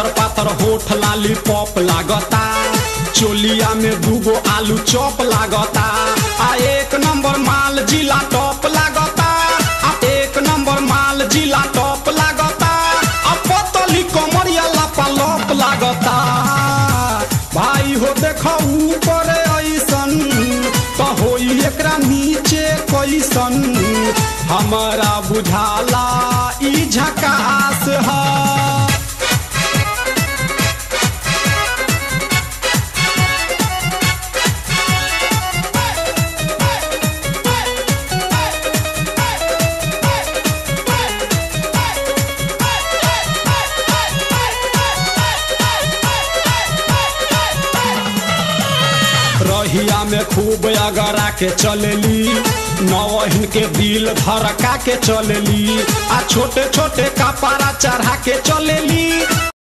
पातर पातर होठ लाली पॉप लागता, चोलिया में दूगो आलू चॉप लागता। आ एक नंबर माल जिला टॉप लागता, आ एक नंबर माल जिला टॉप लागता। आ पतली कमरिया लापालोप लागता। भाई हो देखो ऊपर ऐसन तो होई एकरा नीचे कैसन, हमारा बुझाला ई झकास है। रहिया में खूब अगरा के चलेली, नौहिन के दिल धड़का के चलेली। आ छोटे छोटे कपड़ा चढ़ा के चलेली।